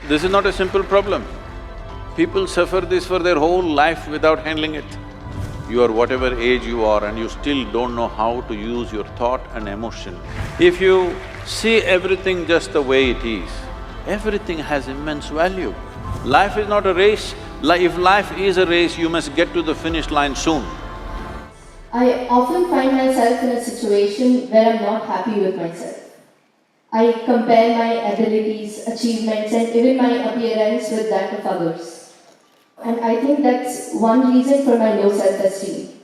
This is not a simple problem. People suffer this for their whole life without handling it. You are whatever age you are and you still don't know how to use your thought and emotion. If you see everything just the way it is, everything has immense value. Life is not a race. If life is a race, you must get to the finish line soon. I often find myself in a situation where I'm not happy with myself. I compare my abilities, achievements, and even my appearance with that of others. And I think that's one reason for my low self-esteem.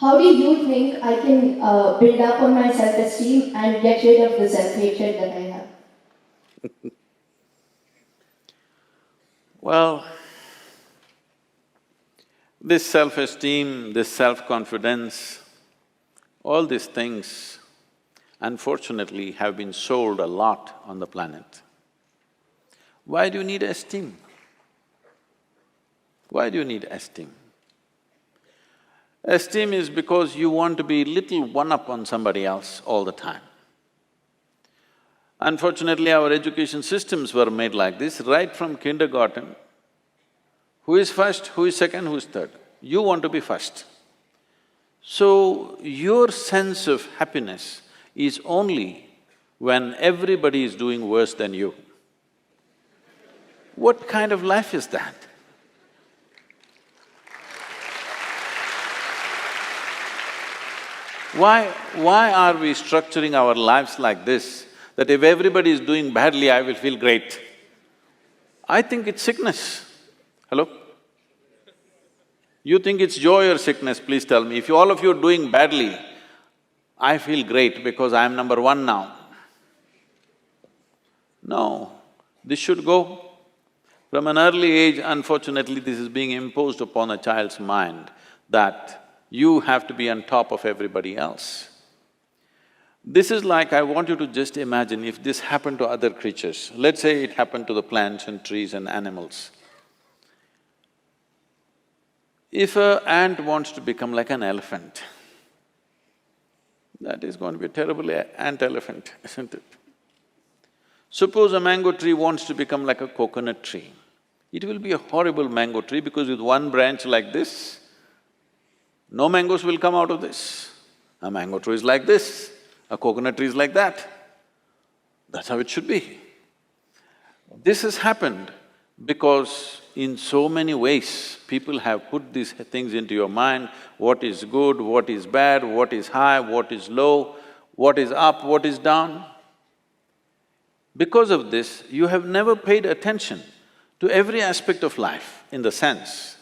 How do you think I can build up on my self-esteem and get rid of the self-hatred that I have? Well, this self-esteem, this self-confidence, all these things unfortunately have been sold a lot on the planet. Why do you need esteem? Why do you need esteem? Esteem is because you want to be little one-up on somebody else all the time. Unfortunately, our education systems were made like this, right from kindergarten. Who is first, who is second, who is third? You want to be first. So, your sense of happiness is only when everybody is doing worse than you. What kind of life is that? Why are we structuring our lives like this, that if everybody is doing badly, I will feel great? I think it's sickness. Hello? You think it's joy or sickness, please tell me. If all of you are doing badly, I feel great because I am number one now. No, this should go. From an early age, unfortunately, this is being imposed upon a child's mind that you have to be on top of everybody else. This is like, I want you to just imagine if this happened to other creatures. Let's say it happened to the plants and trees and animals. If an ant wants to become like an elephant, that is going to be a terrible ant-elephant, isn't it? Suppose a mango tree wants to become like a coconut tree. It will be a horrible mango tree because with one branch like this, no mangoes will come out of this. A mango tree is like this, a coconut tree is like that. That's how it should be. This has happened because in so many ways, people have put these things into your mind, what is good, what is bad, what is high, what is low, what is up, what is down. Because of this, you have never paid attention to every aspect of life in the sense.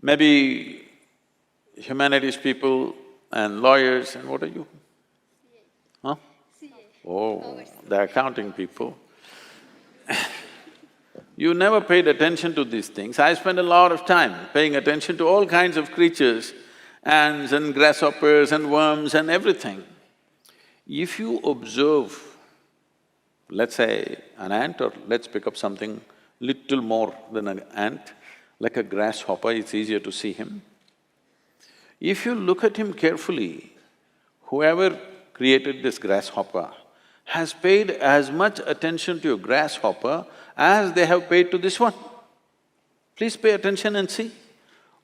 Maybe humanities people and lawyers and what are you? Huh? Oh, the accounting people. You never paid attention to these things. I spend a lot of time paying attention to all kinds of creatures, ants and grasshoppers and worms and everything. If you observe, let's say an ant, or let's pick up something little more than an ant, like a grasshopper, it's easier to see him. If you look at him carefully, whoever created this grasshopper has paid as much attention to a grasshopper as they have paid to this one. Please pay attention and see.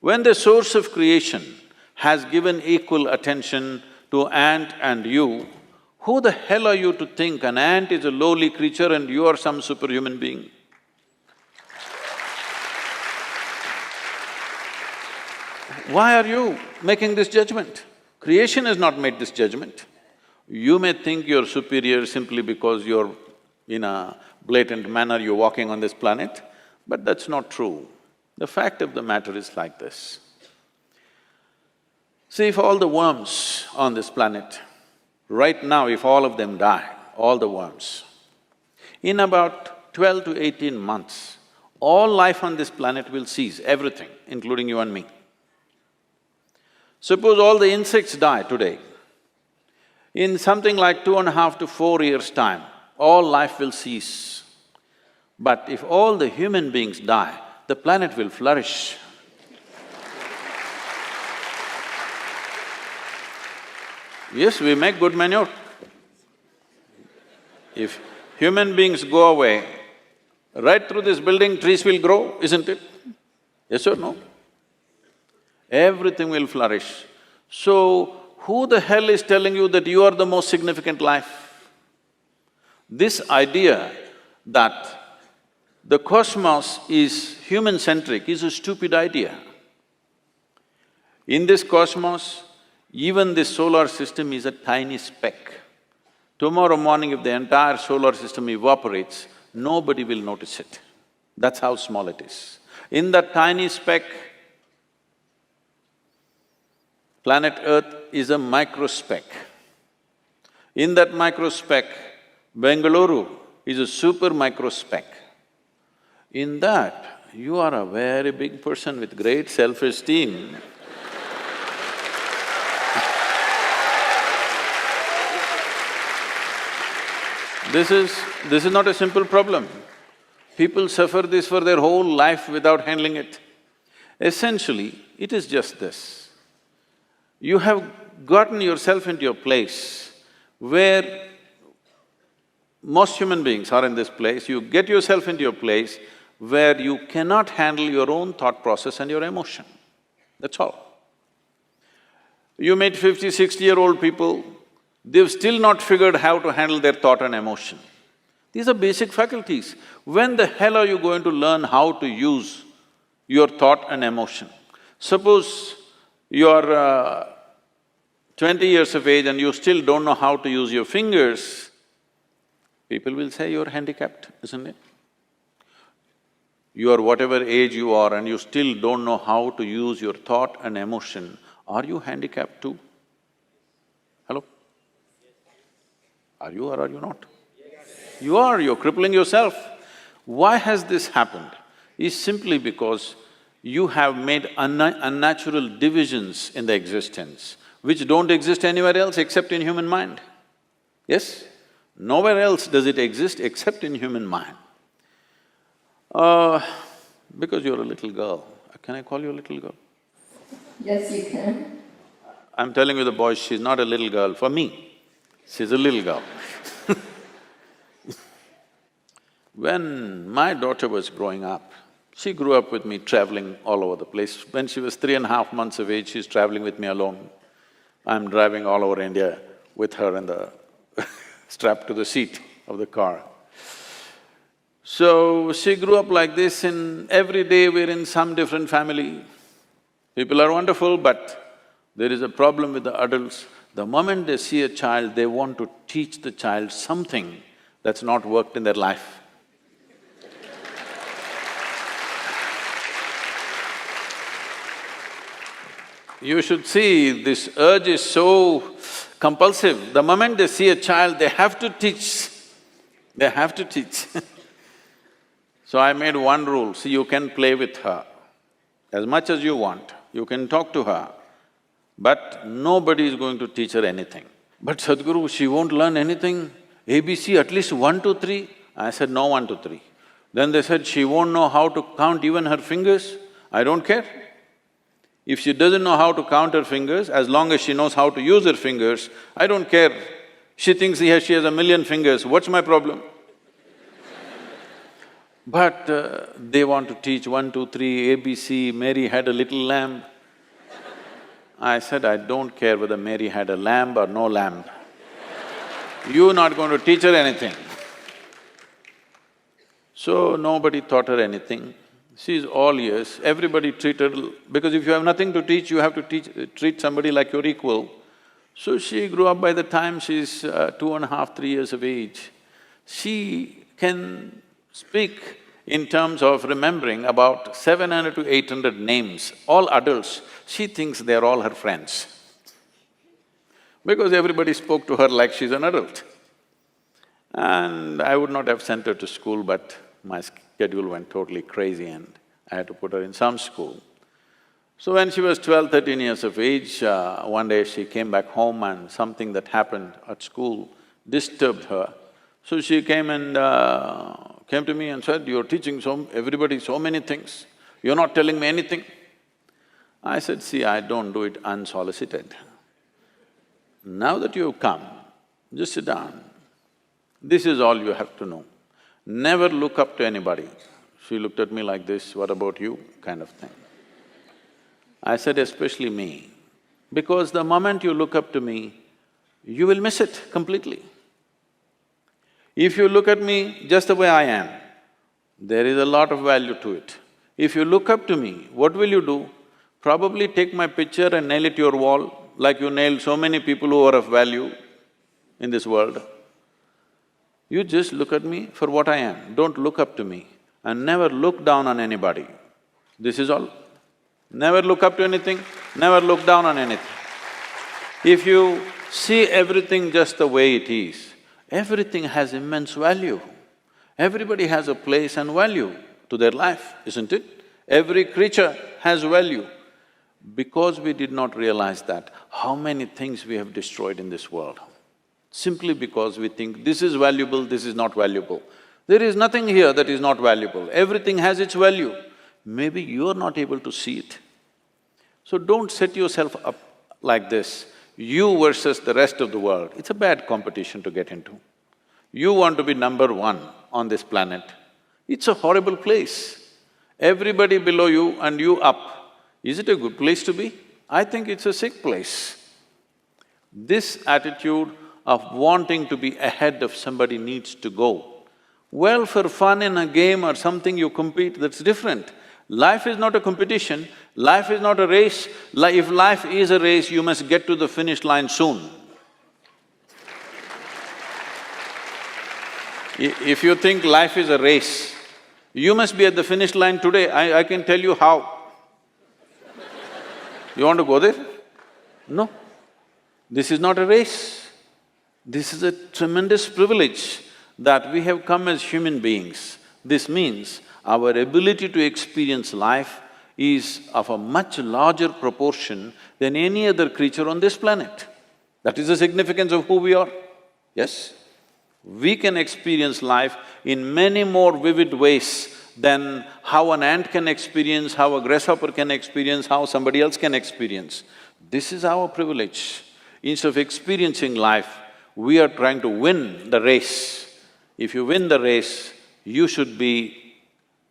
When the source of creation has given equal attention to ant and you, who the hell are you to think an ant is a lowly creature and you are some superhuman being? Why are you making this judgment? Creation has not made this judgment. You may think you're superior simply because you're in a blatant manner, you're walking on this planet, but that's not true. The fact of the matter is like this. See, if all the worms on this planet, right now if all of them die, all the worms, in about 12 to 18 months, all life on this planet will cease, everything, including you and me. Suppose all the insects die today, in something like 2.5 to 4 years' time, all life will cease. But if all the human beings die, the planet will flourish. Yes, we make good manure. Human beings go away, right through this building trees will grow, isn't it? Yes or no? Everything will flourish. So, who the hell is telling you that you are the most significant life? This idea that the cosmos is human-centric is a stupid idea. In this cosmos, even this solar system is a tiny speck. Tomorrow morning if the entire solar system evaporates, nobody will notice it. That's how small it is. In that tiny speck, planet Earth is a microspeck. In that microspeck, Bengaluru is a super microspeck. In that, you are a very big person with great self-esteem. This is not a simple problem. People suffer this for their whole life without handling it. Essentially, it is just this. You have gotten yourself into a place where most human beings are in this place, you get yourself into a place where you cannot handle your own thought process and your emotion. That's all. You meet 50, 60-year-old people, they've still not figured how to handle their thought and emotion. These are basic faculties. When the hell are you going to learn how to use your thought and emotion? Suppose you're 20 years of age and you still don't know how to use your fingers, people will say you're handicapped, isn't it? You are whatever age you are and you still don't know how to use your thought and emotion, are you handicapped too? Hello? Are you or are you not? You are, you're crippling yourself. Why has this happened? Is simply because you have made unnatural divisions in the existence, which don't exist anywhere else except in human mind. Yes? Nowhere else does it exist except in human mind. Because you're a little girl, can I call you a little girl? Yes, you can. I'm telling you the boys, she's not a little girl for me, she's a little girl. When my daughter was growing up, she grew up with me traveling all over the place. When she was 3.5 months of age, she's traveling with me alone. I'm driving all over India with her in the strapped to the seat of the car. So, she grew up like this, and every day we're in some different family. People are wonderful, but there is a problem with the adults. The moment they see a child, they want to teach the child something that's not worked in their life. You should see, this urge is so compulsive. The moment they see a child, they have to teach, they have to teach. So I made one rule, see, you can play with her as much as you want, you can talk to her, but nobody is going to teach her anything. But Sadhguru, she won't learn anything, ABC at least 1, 2, 3. I said, no 1, 2, 3. Then they said, she won't know how to count even her fingers. I don't care. If she doesn't know how to count her fingers, as long as she knows how to use her fingers, I don't care. She thinks she has 1,000,000 fingers, what's my problem? But they want to teach 1, 2, 3, ABC, Mary had a little lamb. I said, I don't care whether Mary had a lamb or no lamb. You're not going to teach her anything. So nobody taught her anything. She's all ears, everybody treat her… because if you have nothing to teach, you have to treat somebody like your equal. So she grew up. By the time she's 2.5, 3 years of age, she can speak in terms of remembering about 700 to 800 names, all adults. She thinks they're all her friends because everybody spoke to her like she's an adult. And I would not have sent her to school, but my schedule went totally crazy and I had to put her in some school. So when she was 12, 13 years of age, one day she came back home and something that happened at school disturbed her. So she came and came to me and said, you're teaching everybody so many things, you're not telling me anything. I said, see, I don't do it unsolicited. Now that you've come, just sit down. This is all you have to know. Never look up to anybody. She looked at me like this, what about you, kind of thing. I said, especially me, because the moment you look up to me, you will miss it completely. If you look at me just the way I am, there is a lot of value to it. If you look up to me, what will you do? Probably take my picture and nail it to your wall, like you nailed so many people who are of value in this world. You just look at me for what I am, don't look up to me, and never look down on anybody. This is all. Never look up to anything, never look down on anything. If you see everything just the way it is, everything has immense value. Everybody has a place and value to their life, isn't it? Every creature has value. Because we did not realize that, how many things we have destroyed in this world? Simply because we think this is valuable, this is not valuable. There is nothing here that is not valuable, everything has its value. Maybe you are not able to see it. So don't set yourself up like this, you versus the rest of the world. It's a bad competition to get into. You want to be number one on this planet. It's a horrible place. Everybody below you and you up. Is it a good place to be? I think it's a sick place. This attitude of wanting to be ahead of somebody needs to go. Well, for fun in a game or something you compete, that's different. Life is not a competition, life is not a race. If life is a race, you must get to the finish line soon. If you think life is a race, you must be at the finish line today, I can tell you how. You want to go there? No. This is not a race. This is a tremendous privilege that we have come as human beings. This means our ability to experience life is of a much larger proportion than any other creature on this planet. That is the significance of who we are, yes? We can experience life in many more vivid ways than how an ant can experience, how a grasshopper can experience, how somebody else can experience. This is our privilege. Instead of experiencing life, we are trying to win the race. If you win the race, you should be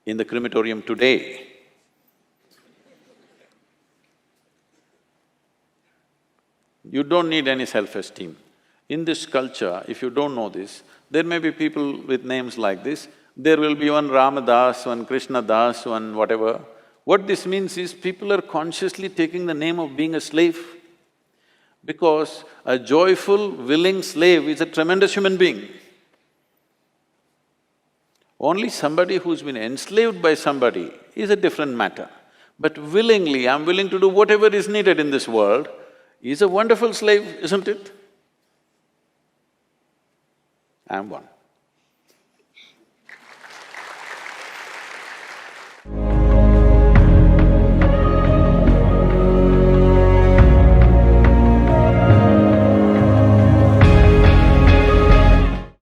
in the crematorium today. You don't need any self-esteem. In this culture, if you don't know this, there may be people with names like this, there will be one Ramadas, one Krishna Das, one whatever. What this means is people are consciously taking the name of being a slave, because a joyful, willing slave is a tremendous human being. Only somebody who's been enslaved by somebody is a different matter. But willingly, I'm willing to do whatever is needed in this world, is a wonderful slave, isn't it? I'm one.